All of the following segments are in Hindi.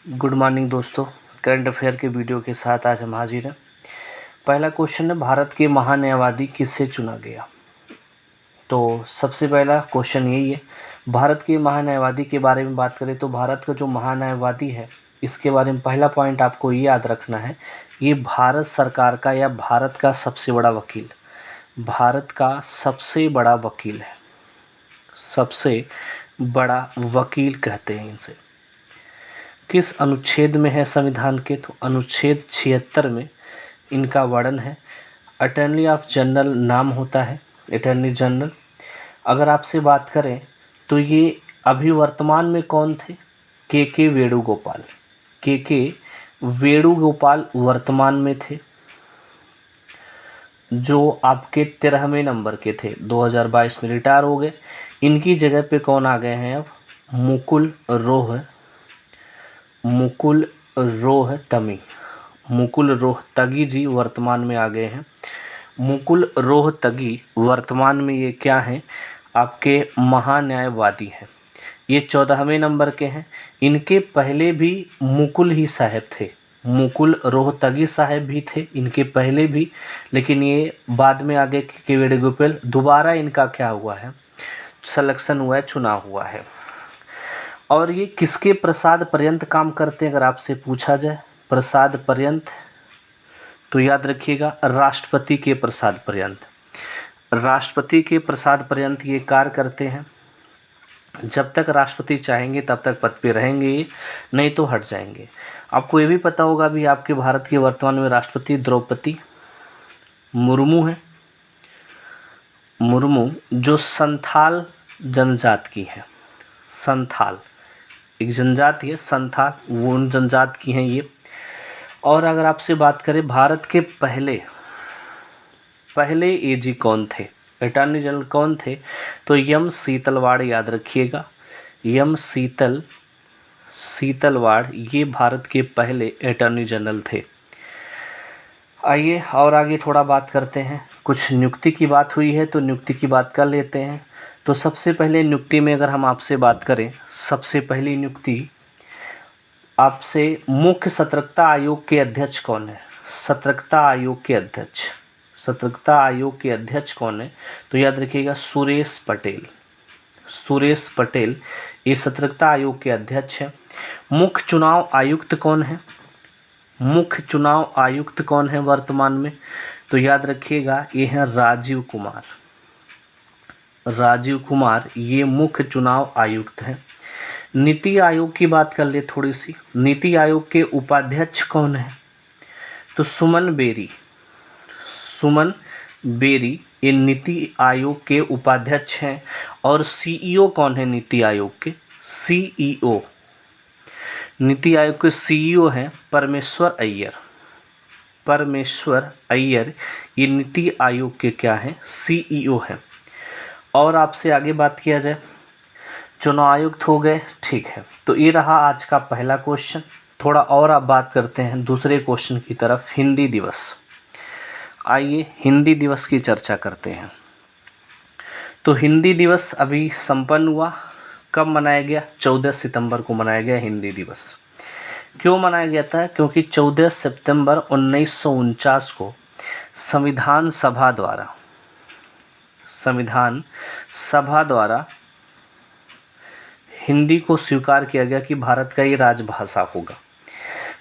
गुड मॉर्निंग दोस्तों। करंट अफेयर के वीडियो के साथ आज हम हाजिर हैं। पहला क्वेश्चन है, भारत के महान्यायवादी किसे चुना गया। तो सबसे पहला क्वेश्चन यही है, भारत के महान्यायवादी के बारे में बात करें तो भारत का जो महान्यायवादी है इसके बारे में पहला पॉइंट आपको ये याद रखना है, ये भारत सरकार का या भारत का सबसे बड़ा वकील, भारत का सबसे बड़ा वकील है, सबसे बड़ा वकील कहते हैं इनसे। किस अनुच्छेद में है संविधान के, तो अनुच्छेद 76 में इनका वर्णन है। अटॉर्नी ऑफ जनरल नाम होता है, अटॉर्नी जनरल। अगर आपसे बात करें तो ये अभी वर्तमान में कौन थे, के वेणुगोपाल, के वेणुगोपाल वर्तमान में थे, जो आपके 13वें नंबर के थे, 2022 में रिटायर हो गए। इनकी जगह पे कौन आ गए हैं अब, मुकुल रोहतगी जी वर्तमान में आ गए हैं। मुकुल रोहतगी वर्तमान में ये क्या हैं, आपके महान्यायवादी हैं। ये 14वें नंबर के हैं। इनके पहले भी मुकुल ही साहब थे, मुकुल रोहतगी साहब भी थे इनके पहले भी, लेकिन ये बाद में आगे के वेणुगोपाल दोबारा इनका क्या हुआ है, सिलेक्शन हुआ है, चुनाव हुआ है। और ये किसके प्रसाद पर्यंत काम करते हैं अगर आपसे पूछा जाए, प्रसाद पर्यंत, तो याद रखिएगा राष्ट्रपति के प्रसाद पर्यंत, राष्ट्रपति के प्रसाद पर्यंत ये कार्य करते हैं। जब तक राष्ट्रपति चाहेंगे तब तक पद पे रहेंगे ये, नहीं तो हट जाएंगे। आपको ये भी पता होगा भी आपके भारत के वर्तमान में राष्ट्रपति द्रौपदी मुर्मू है, मुर्मू जो संथाल जनजात की है, संथाल एक जनजाति है, संथाल वो उन जनजात की हैं ये। और अगर आपसे बात करें भारत के पहले एजी कौन थे, अटॉर्नी जनरल कौन थे, तो यम शीतलवाड़, याद रखिएगा यम शीतलवाड़ ये भारत के पहले अटॉर्नी जनरल थे। आइए और आगे थोड़ा बात करते हैं। कुछ नियुक्ति की बात हुई है तो नियुक्ति की बात कर लेते हैं। तो सबसे पहले नियुक्ति में अगर हम आपसे बात करें, सबसे पहली नियुक्ति आपसे, मुख्य सतर्कता आयोग के अध्यक्ष कौन है, सतर्कता आयोग के अध्यक्ष, सतर्कता आयोग के अध्यक्ष कौन है, तो याद रखिएगा सुरेश पटेल, सुरेश पटेल ये सतर्कता आयोग के अध्यक्ष हैं। मुख्य चुनाव आयुक्त कौन है, मुख्य चुनाव आयुक्त कौन है वर्तमान में, तो याद रखिएगा ये हैं राजीव कुमार, राजीव कुमार ये मुख्य चुनाव आयुक्त हैं। नीति आयोग की बात कर ले थोड़ी सी, नीति आयोग के उपाध्यक्ष कौन है, तो सुमन बेरी, सुमन बेरी ये नीति आयोग के उपाध्यक्ष हैं। और सीईओ कौन है नीति आयोग के, सीईओ, नीति आयोग के सीईओ हैं परमेश्वर अय्यर, परमेश्वर अय्यर ये नीति आयोग के क्या हैं, सीईओ हैं। और आपसे आगे बात किया जाए, चुनाव आयुक्त हो गए, ठीक है। तो ये रहा आज का पहला क्वेश्चन। थोड़ा और आप बात करते हैं दूसरे क्वेश्चन की तरफ, हिंदी दिवस। आइए हिंदी दिवस की चर्चा करते हैं। तो हिंदी दिवस अभी संपन्न हुआ, कब मनाया गया, 14 सितंबर को मनाया गया हिंदी दिवस। क्यों मनाया गया था, क्योंकि 14 सितंबर 1949 को संविधान सभा द्वारा हिंदी को स्वीकार किया गया कि भारत का ये राजभाषा होगा।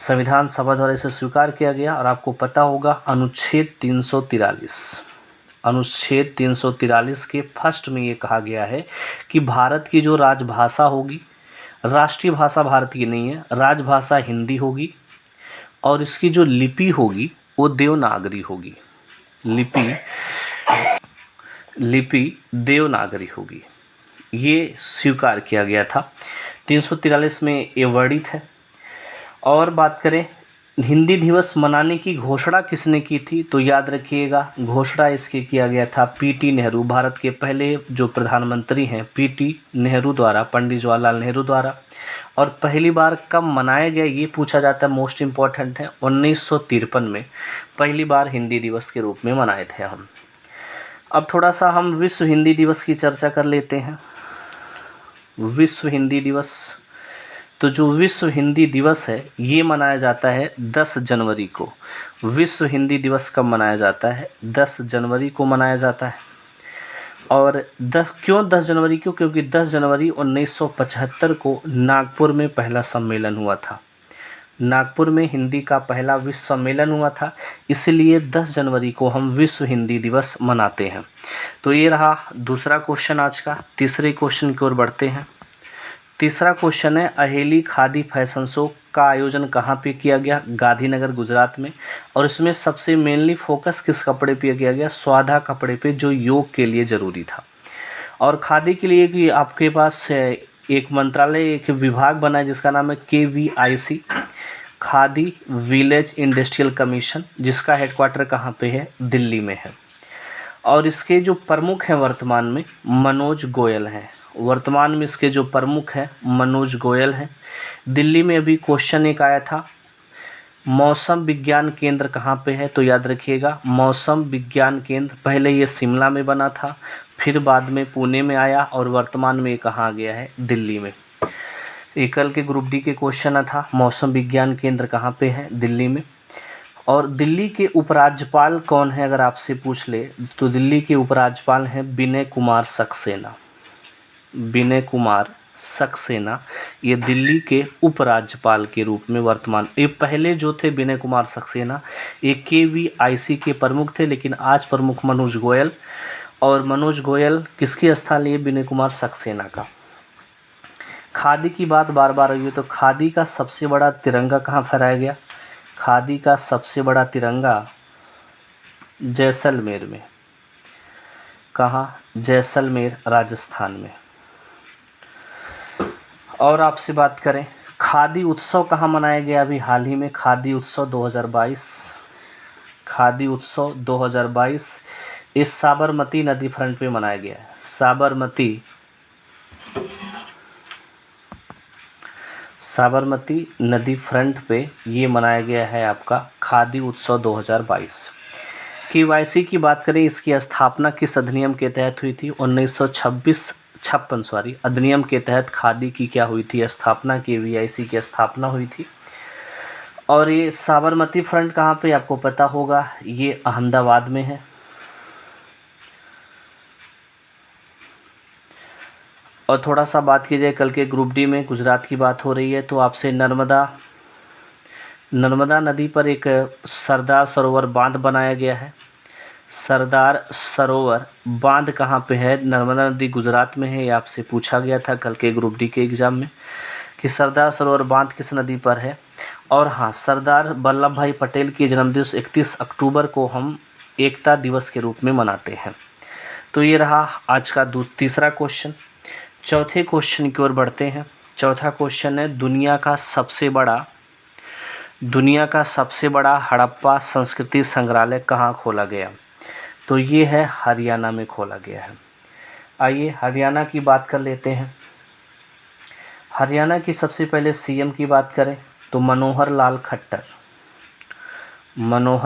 संविधान सभा द्वारा इसे स्वीकार किया गया। और आपको पता होगा अनुच्छेद 343 के फर्स्ट में ये कहा गया है कि भारत की जो राजभाषा होगी, राष्ट्रीय भाषा भारत की नहीं है, राजभाषा हिंदी होगी, और इसकी जो लिपि होगी वो देवनागरी होगी, लिपि देवनागरी होगी। ये स्वीकार किया गया था 343 में ये वर्णित है। और बात करें हिंदी दिवस मनाने की घोषणा किसने की थी, तो याद रखिएगा घोषणा इसके किया गया था पीटी नेहरू, भारत के पहले जो प्रधानमंत्री हैं पीटी नेहरू द्वारा, पंडित जवाहरलाल नेहरू द्वारा। और पहली बार कब मनाया गया ये पूछा जाता है, मोस्ट इम्पॉर्टेंट है, 1953 में पहली बार हिंदी दिवस के रूप में मनाए थे हम। अब थोड़ा सा हम विश्व हिंदी दिवस की चर्चा कर लेते हैं। विश्व हिंदी दिवस तो जो विश्व हिंदी दिवस है ये मनाया जाता है 10 जनवरी को। विश्व हिंदी दिवस कब मनाया जाता है? 10 जनवरी को मनाया जाता है। और 10 जनवरी क्यों? क्योंकि 10 जनवरी 1975 को नागपुर में पहला सम्मेलन हुआ था। नागपुर में हिंदी का पहला विश्व सम्मेलन हुआ था, इसलिए 10 जनवरी को हम विश्व हिंदी दिवस मनाते हैं। तो ये रहा दूसरा क्वेश्चन आज का। तीसरे क्वेश्चन की ओर बढ़ते हैं। तीसरा क्वेश्चन है, अहेली खादी फैशन शो का आयोजन कहाँ पे किया गया? गांधीनगर, गुजरात में। और इसमें सबसे मेनली फोकस किस कपड़े पे किया गया? स्वाधा कपड़े पे, जो योग के लिए ज़रूरी था। और खादी के लिए कि आपके पास एक मंत्रालय, एक विभाग बना है जिसका नाम है KVIC, khadi village industrial commission, जिसका हेडक्वार्टर कहाँ पे है? दिल्ली में है। और इसके जो प्रमुख हैं वर्तमान में मनोज गोयल हैं। वर्तमान में इसके जो प्रमुख हैं मनोज गोयल हैं। दिल्ली में अभी क्वेश्चन एक आया था, मौसम विज्ञान केंद्र कहाँ पे है? तो याद रखिएगा, मौसम विज्ञान केंद्र पहले ये शिमला में बना था, फिर बाद में पुणे में आया और वर्तमान में ये कहाँ आ गया है? दिल्ली में। ये कल के ग्रुप डी के क्वेश्चन था, मौसम विज्ञान केंद्र कहाँ पे है? दिल्ली में। और दिल्ली के उपराज्यपाल कौन है अगर आपसे पूछ ले तो दिल्ली के उपराज्यपाल हैं विनय कुमार सक्सेना। विनय कुमार सक्सेना ये दिल्ली के उपराज्यपाल के रूप में वर्तमान, ये पहले जो थे विनय कुमार सक्सेना ये KVIC के प्रमुख थे, लेकिन आज प्रमुख मनोज गोयल। और मनोज गोयल किसकी स्थान लिए? विनय कुमार सक्सेना का। खादी की बात बार बार आई है, तो खादी का सबसे बड़ा तिरंगा कहाँ फहराया गया? खादी का सबसे बड़ा तिरंगा जैसलमेर में। कहाँ? जैसलमेर, राजस्थान में। और आपसे बात करें, खादी उत्सव कहाँ मनाया गया अभी हाल ही में? खादी उत्सव 2022। खादी उत्सव 2022 इस साबरमती नदी फ्रंट पे मनाया गया है। साबरमती नदी फ्रंट पे ये मनाया गया है आपका खादी उत्सव 2022। KVIC की बात करें, इसकी स्थापना किस अधिनियम के तहत हुई थी? 1956 अधिनियम के तहत खादी की क्या हुई थी? स्थापना, KVIC की स्थापना हुई थी। और ये साबरमती फ्रंट कहाँ पे? आपको पता होगा, ये अहमदाबाद में है। और थोड़ा सा बात की जाए कल के ग्रुप डी में, गुजरात की बात हो रही है, तो आपसे नर्मदा नदी पर एक सरदार सरोवर बांध बनाया गया है। सरदार सरोवर बांध कहाँ पे है? नर्मदा नदी गुजरात में है। ये आपसे पूछा गया था कल के ग्रुप डी के एग्ज़ाम में कि सरदार सरोवर बांध किस नदी पर है। और हाँ, सरदार वल्लभ भाई पटेल की जन्मदिवस 31 अक्टूबर को हम एकता दिवस के रूप में मनाते हैं। तो ये रहा आज का तीसरा क्वेश्चन। चौथे क्वेश्चन की ओर बढ़ते हैं। चौथा क्वेश्चन है, दुनिया का सबसे बड़ा हड़प्पा संस्कृति संग्रहालय कहाँ खोला गया? तो ये है हरियाणा में खोला गया है। आइए हरियाणा की बात कर लेते हैं। हरियाणा की सबसे पहले CM की बात करें तो मनोहर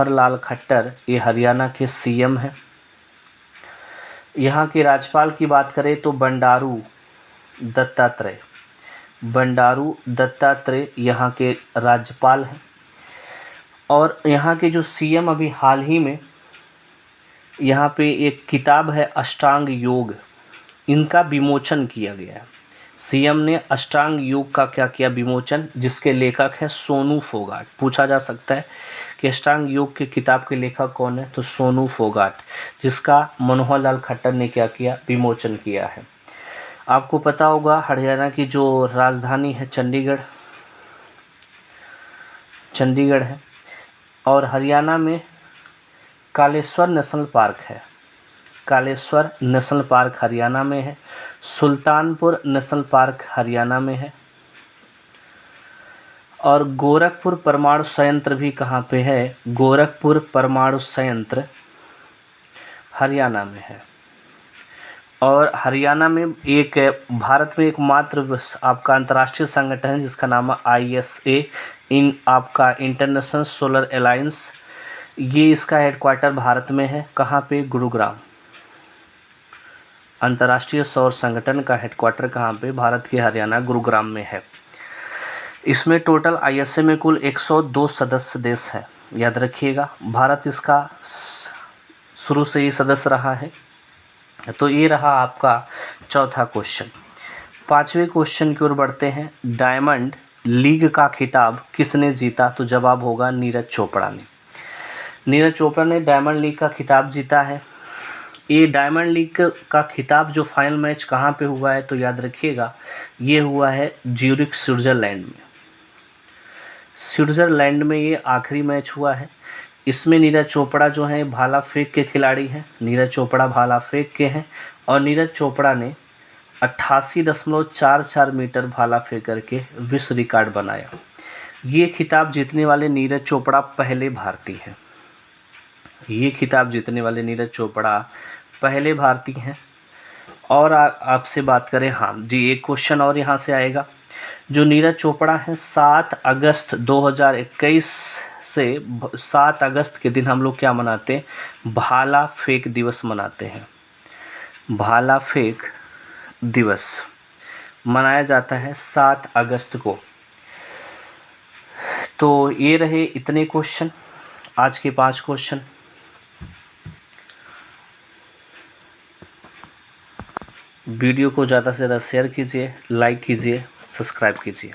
लाल खट्टर ये हरियाणा के CM हैं। यहाँ के राज्यपाल की बात करें तो बंडारू दत्तात्रेय यहाँ के राज्यपाल हैं। और यहाँ के जो CM अभी हाल ही में यहाँ पे एक किताब है अष्टांग योग, इनका विमोचन किया गया है। CM ने अष्टांग योग का क्या किया? विमोचन, जिसके लेखक है सोनू फोगाट। पूछा जा सकता है कि अष्टांग योग की किताब के लेखक कौन है? तो सोनू फोगाट, जिसका मनोहर लाल खट्टर ने क्या किया? विमोचन किया है। आपको पता होगा हरियाणा की जो राजधानी है चंडीगढ़ है। और हरियाणा में कालेश्वर नेशनल पार्क है। कालेश्वर नेशनल पार्क हरियाणा में है। सुल्तानपुर नेशनल पार्क हरियाणा में है। और गोरखपुर परमाणु संयंत्र भी कहाँ पे है? गोरखपुर परमाणु संयंत्र हरियाणा में है। और हरियाणा में एक भारत में एकमात्र आपका अंतर्राष्ट्रीय संगठन है जिसका नाम है ISA, आपका इंटरनेशनल सोलर अलायंस। ये इसका हेडक्वार्टर भारत में है। कहाँ पे? गुरुग्राम। अंतर्राष्ट्रीय सौर संगठन का हेडक्वार्टर कहाँ पे? भारत के हरियाणा गुरुग्राम में है। इसमें टोटल आईएसए में कुल 102 सदस्य देश है, याद रखिएगा। भारत इसका शुरू से ही सदस्य रहा है। तो ये रहा आपका चौथा क्वेश्चन। पांचवें क्वेश्चन की ओर बढ़ते हैं। डायमंड लीग का खिताब किसने जीता? तो जवाब होगा नीरज चोपड़ा ने। नीरज चोपड़ा ने डायमंड लीग का खिताब जीता है। ये डायमंड लीग का खिताब जो फाइनल मैच कहाँ पे हुआ है? तो याद रखिएगा ये हुआ है ज्यूरिख स्विट्ज़रलैंड में। स्विट्ज़रलैंड में ये आखिरी मैच हुआ है। इसमें नीरज चोपड़ा जो हैं भाला फेंक के खिलाड़ी हैं। नीरज चोपड़ा भाला फेंक के हैं और नीरज चोपड़ा ने 88.44 मीटर भाला फेंक करके विश्व रिकॉर्ड बनाया। ये खिताब जीतने वाले नीरज चोपड़ा पहले भारतीय हैं। ये खिताब जीतने वाले नीरज चोपड़ा पहले भारतीय हैं। और आपसे बात करें, हाँ जी, एक क्वेश्चन और यहाँ से आएगा। जो नीरज चोपड़ा है 7 अगस्त 2021 से 7 अगस्त के दिन हम लोग क्या मनाते हैं? भाला फेंक दिवस मनाते हैं। भाला फेंक दिवस मनाया जाता है 7 अगस्त को। तो ये रहे इतने क्वेश्चन, आज के 5 क्वेश्चन। वीडियो को ज़्यादा से ज़्यादा शेयर कीजिए, लाइक कीजिए, सब्सक्राइब कीजिए।